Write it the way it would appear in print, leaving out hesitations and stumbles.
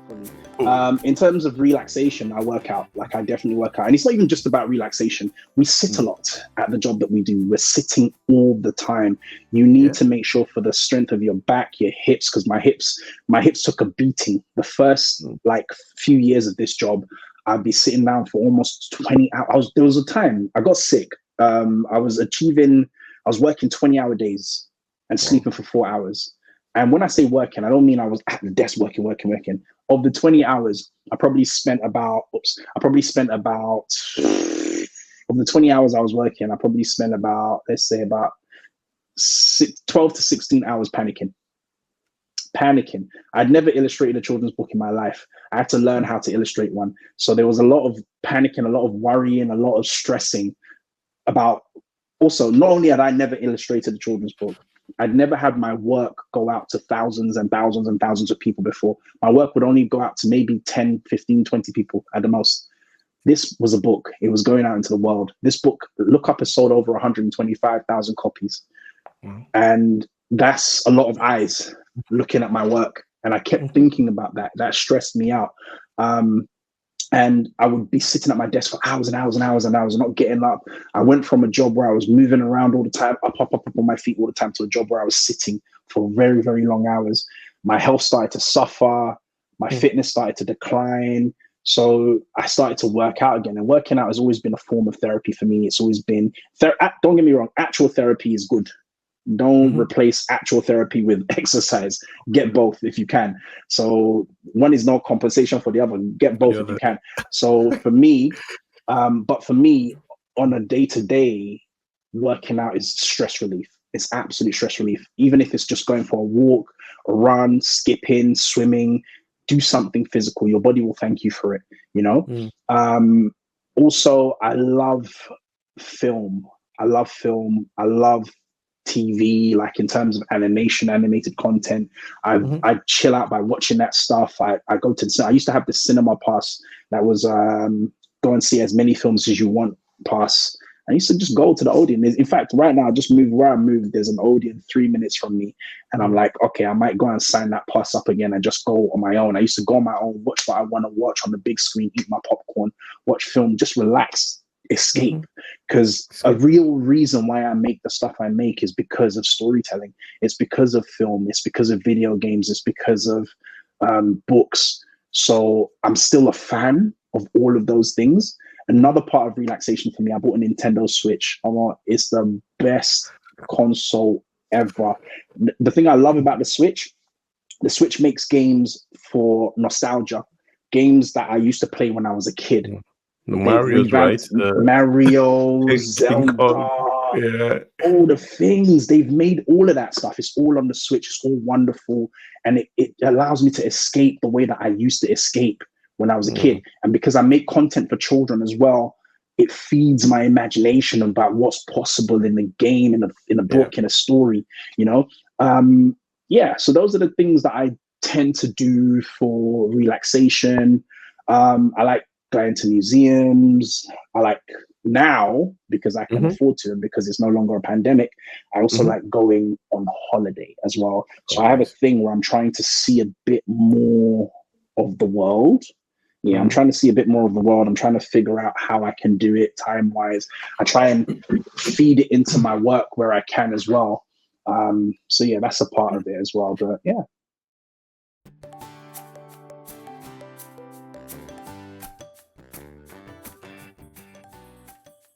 Fully. Oh, In terms of relaxation, I work out. Like I definitely work out, and it's not even just about relaxation. We sit a lot at the job that we do. We're sitting all the time. You need yeah. to make sure for the strength of your back, your hips, because my hips took a beating. The first like few years of this job, I'd be sitting down for almost 20 hours. There was a time I got sick. I was working 20-hour days and sleeping for 4 hours. And when I say working, I don't mean I was at the desk working. Of the 20 hours, of the 20 hours I was working, I probably spent about, let's say about 12 to 16 hours panicking. I'd never illustrated a children's book in my life. I had to learn how to illustrate one. So there was a lot of panicking, a lot of worrying, a lot of stressing about, also, not only had I never illustrated a children's book, I'd never had my work go out to thousands and thousands and thousands of people before. My work would only go out to maybe 10, 15, 20 people at the most. This was a book. It was going out into the world. This book, look up, has sold over 125,000 copies. And that's a lot of eyes looking at my work. And I kept thinking about that. That stressed me out. And I would be sitting at my desk for hours and hours and hours and hours, not getting up. I went from a job where I was moving around all the time, up on my feet all the time, to a job where I was sitting for very, very long hours. My health started to suffer. My fitness started to decline. So I started to work out again. And working out has always been a form of therapy for me. It's always been, don't get me wrong, actual therapy is good. Don't replace actual therapy with exercise. Get both if you can. So one is no compensation for the other. Get both if you can. So for me, on a day-to-day, working out is stress relief. It's absolute stress relief. Even if it's just going for a walk, a run, skipping, swimming, do something physical. Your body will thank you for it, you know? Also, I love film. I love TV, like in terms of animated content. I chill out by watching that stuff. I go to I used to have the cinema pass that was go and see as many films as you want pass. I used to just go to the Odeon. In fact, right now, I just moved where I moved. There's an Odeon 3 minutes from me. And I'm like, okay, I might go and sign that pass up again and just go on my own. I used to go on my own, watch what I want to watch on the big screen, eat my popcorn, watch film, just relax, escape. Because a real reason why I make the stuff I make is because of storytelling. It's because of film. It's because of video games. It's because of books. So I'm still a fan of all of those things. Another part of relaxation for me, I bought a Nintendo Switch. It's the best console ever. The thing I love about the Switch makes games for nostalgia. Games that I used to play when I was a kid. Mario's, right? Mario, Zelda, all the things. They've made all of that stuff. It's all on the Switch. It's all wonderful. And it allows me to escape the way that I used to escape when I was a kid. And because I make content for children as well, it feeds my imagination about what's possible in the game, in a book, in a story, you know? So those are the things that I tend to do for relaxation. I like going to museums. I like now, because I can afford to, and because it's no longer a pandemic, I also like going on holiday as well. So I have a thing where I'm trying to see a bit more of the world. Yeah, I'm trying to see a bit more of the world. I'm trying to figure out how I can do it time-wise. I try and feed it into my work where I can as well. So yeah, that's a part of it as well. But yeah.